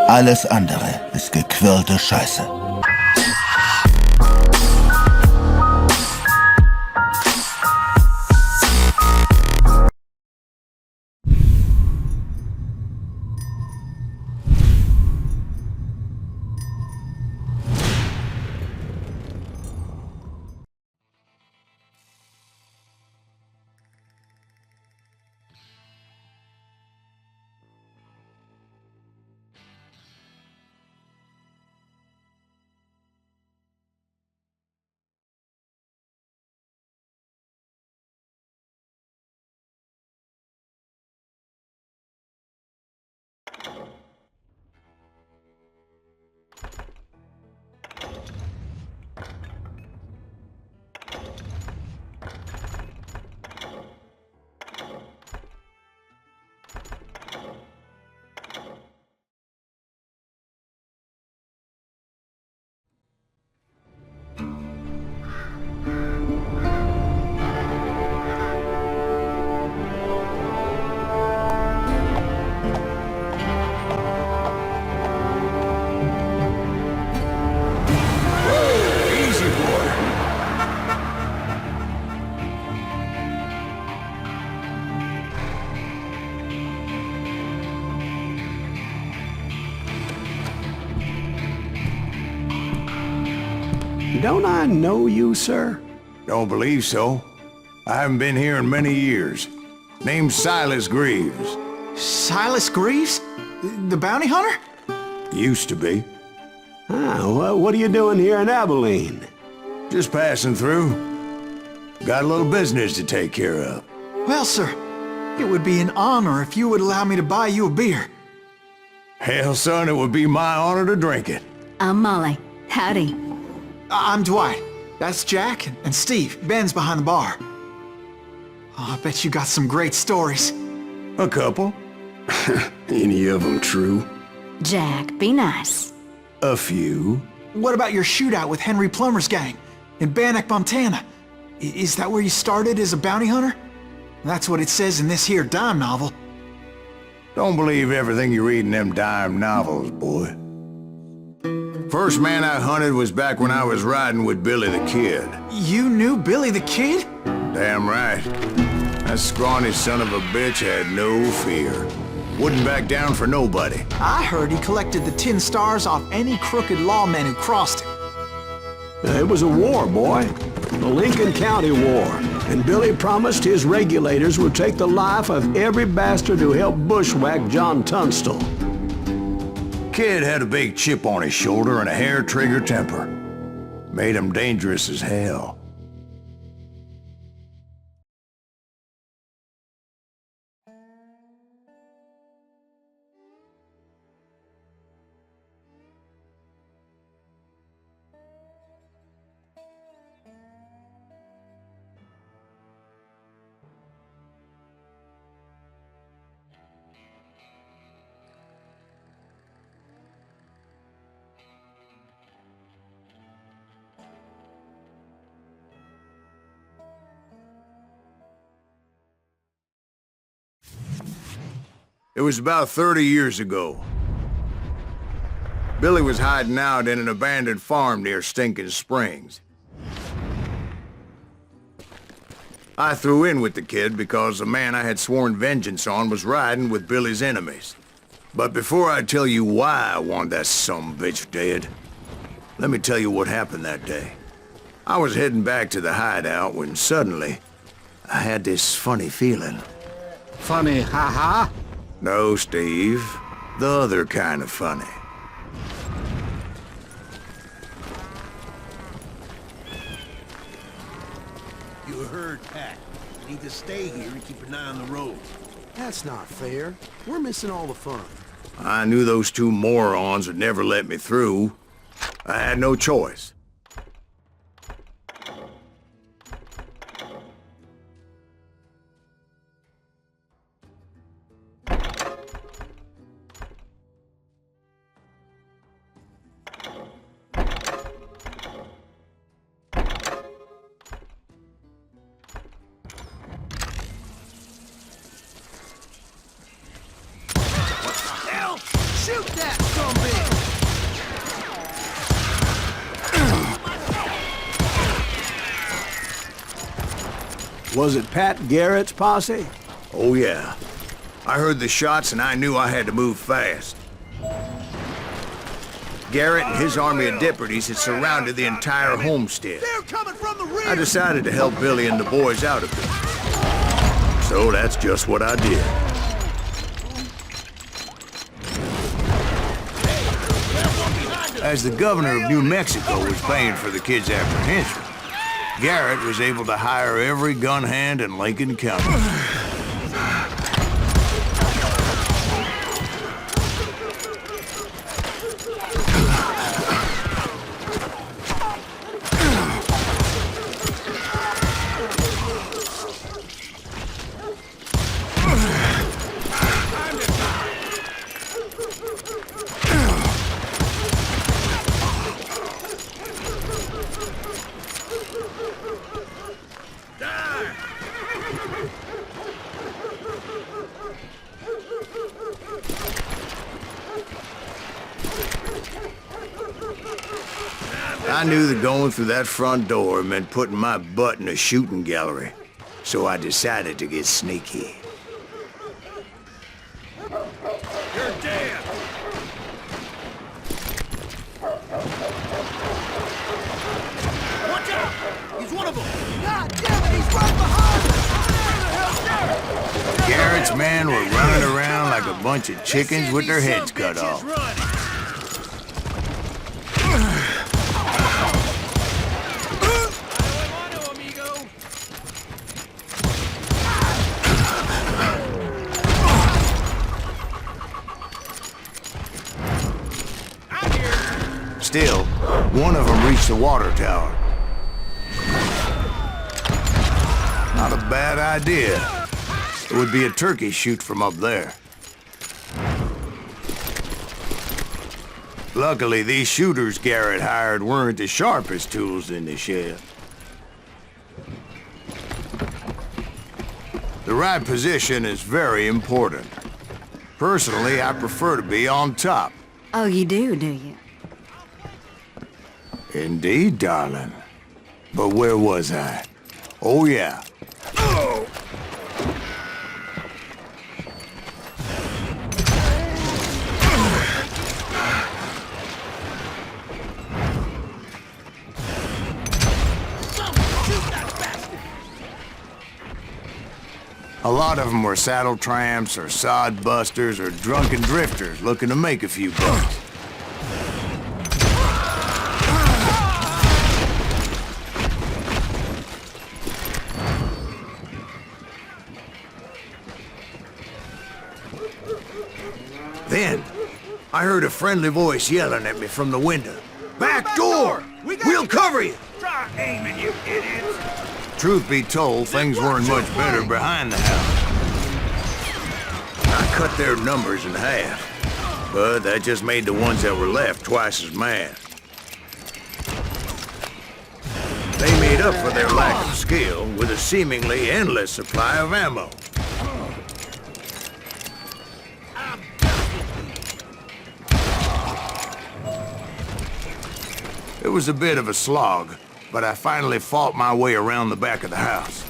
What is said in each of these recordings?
Alles andere ist gequirlte Scheiße. Don't I know you, sir? Don't believe so. I haven't been here in many years. Name's Silas Greaves. Silas Greaves? The bounty hunter? Used to be. Well, what are you doing here in Abilene? Just passing through. Got a little business to take care of. Well, sir, it would be an honor if you would allow me to buy you a beer. Hell, son, it would be my honor to drink it. I'm Molly. Howdy. I'm Dwight. That's Jack and Steve. Ben's behind the bar. Oh, I bet you got some great stories. A couple. Any of them true? Jack, be nice. A few. What about your shootout with Henry Plummer's gang in Bannock, Montana? Is that where you started as a bounty hunter? That's what it says in this here dime novel. Don't believe everything you read in them dime novels, boy. First man I hunted was back when I was riding with Billy the Kid. You knew Billy the Kid? Damn right. That scrawny son of a bitch had no fear. Wouldn't back down for nobody. I heard he collected the 10 stars off any crooked lawman who crossed him. It was a war, boy. The Lincoln County War. And Billy promised his regulators would take the life of every bastard who helped bushwhack John Tunstall. Kid had a big chip on his shoulder and a hair-trigger temper. Made him dangerous as hell. It was about 30 years ago. Billy was hiding out in an abandoned farm near Stinking Springs. I threw in with the kid because the man I had sworn vengeance on was riding with Billy's enemies. But before I tell you why I want that sumbitch dead, let me tell you what happened that day. I was heading back to the hideout when suddenly I had this funny feeling. Funny, ha-ha? No, Steve. The other kind of funny. You heard Pat. You need to stay here and keep an eye on the road. That's not fair. We're missing all the fun. I knew those two morons would never let me through. I had no choice. Shoot that, son Was it Pat Garrett's posse? Oh, yeah. I heard the shots and I knew I had to move fast. Garrett and his army of deputies had surrounded the entire homestead. They're coming from the rear! I decided to help Billy and the boys out of it. So that's just what I did. As the governor of New Mexico was paying for the kids' apprehension, Garrett was able to hire every gun hand in Lincoln County. I knew that going through that front door meant putting my butt in a shooting gallery, so I decided to get sneaky. You're dead! Watch out! He's one of them! God damn it, he's right behind us! Garrett's men were running around like a bunch of chickens with their heads cut off. Still, one of them reached the water tower. Not a bad idea. It would be a turkey shoot from up there. Luckily, these shooters Garrett hired weren't the sharpest tools in the shed. The right position is very important. Personally, I prefer to be on top. Oh, you do you? Indeed, darling. But where was I? Oh, yeah. Oh! A lot of them were saddle tramps or sod busters or drunken drifters looking to make a few bucks. Then, I heard a friendly voice yelling at me from the window. Back door! We'll cover you! Try aiming, you idiots! Truth be told, things weren't much better behind the house. I cut their numbers in half, but that just made the ones that were left twice as mad. They made up for their lack of skill with a seemingly endless supply of ammo. It was a bit of a slog, but I finally fought my way around the back of the house.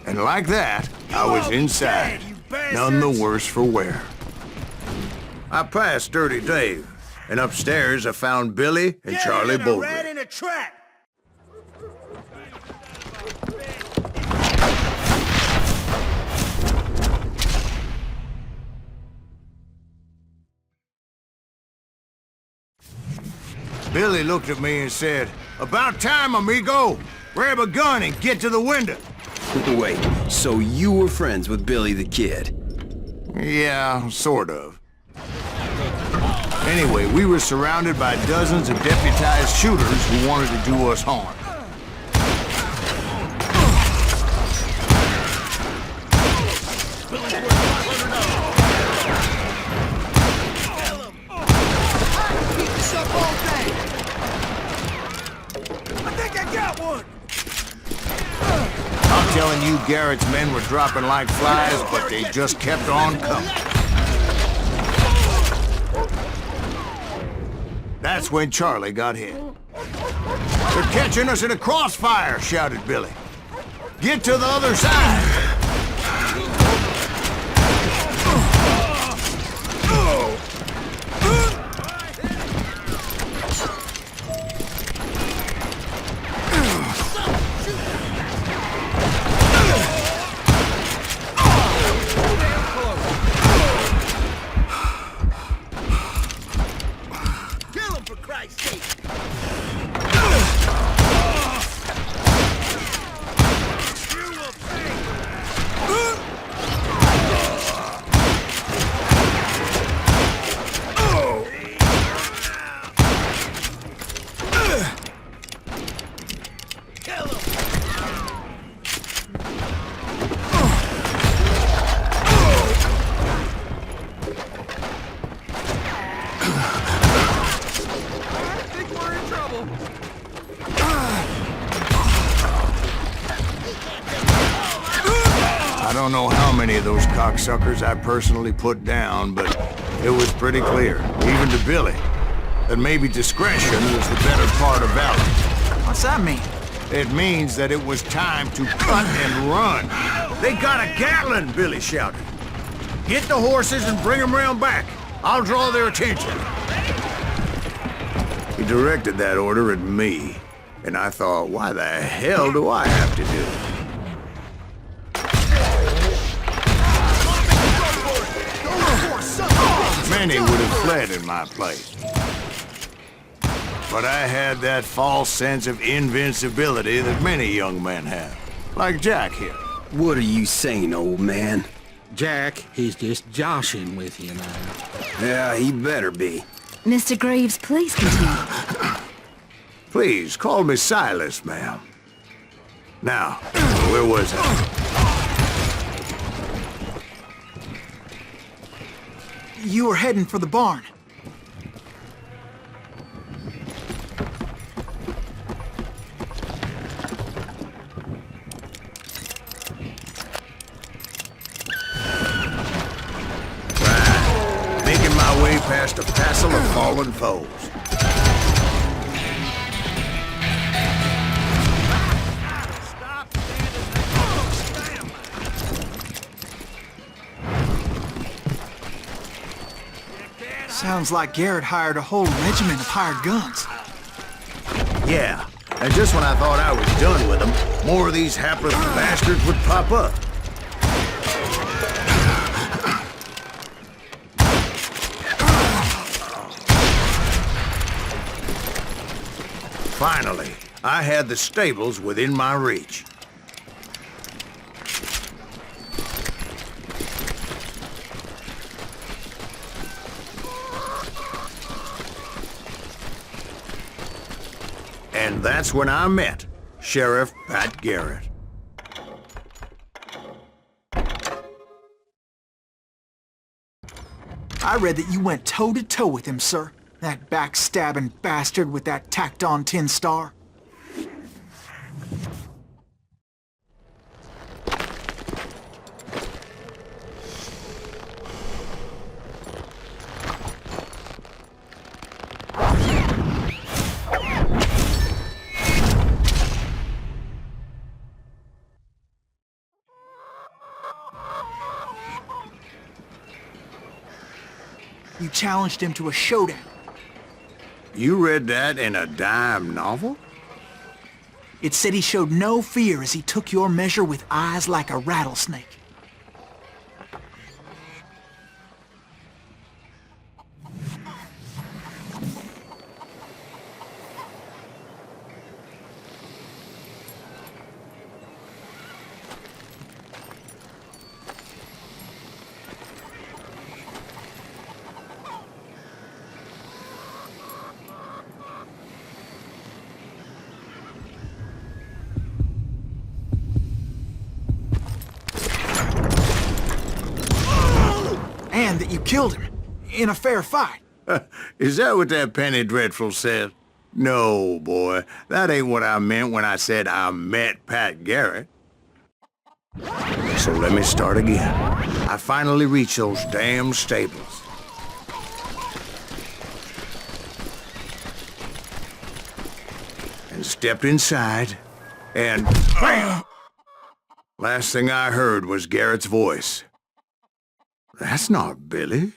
And like that, I was inside, none the worse for wear. I passed Dirty Dave, and upstairs I found Billy and Charlie Bowler. Rat in a trap! Billy looked at me and said, "About time, amigo! Grab a gun and get to the window!" Wait, so you were friends with Billy the Kid? Yeah, sort of. Anyway, we were surrounded by dozens of deputized shooters who wanted to do us harm. I'm telling you, Garrett's men were dropping like flies, but they just kept on coming. That's when Charlie got hit. They're catching us in a crossfire, shouted Billy. Get to the other side! I don't know how many of those cocksuckers I personally put down, but it was pretty clear, even to Billy, that maybe discretion was the better part of valor. What's that mean? It means that it was time to cut and run. They got a Gatling, Billy shouted. Get the horses and bring them round back. I'll draw their attention. He directed that order at me, and I thought, why the hell do I have to do it? Many would have fled in my place. But I had that false sense of invincibility that many young men have. Like Jack here. What are you saying, old man? Jack, he's just joshing with you now. Yeah, he better be. Mr. Greaves, please continue. Please, call me Silas, ma'am. Now, where was I? You were heading for the barn. Making my way past a passel of fallen foes. Sounds like Garrett hired a whole regiment of hired guns. Yeah, and just when I thought I was done with them, more of these hapless bastards would pop up. Finally, I had the stables within my reach. And that's when I met Sheriff Pat Garrett. I read that you went toe-to-toe with him, sir. That backstabbing bastard with that tacked-on tin star. You challenged him to a showdown. You read that in a dime novel? It said he showed no fear as he took your measure with eyes like a rattlesnake. And that you killed him in a fair fight. Is that what that Penny Dreadful said? No, boy. That ain't what I meant when I said I met Pat Garrett. So let me start again. I finally reached those damn stables. And stepped inside, and bam! Last thing I heard was Garrett's voice. That's not Billy.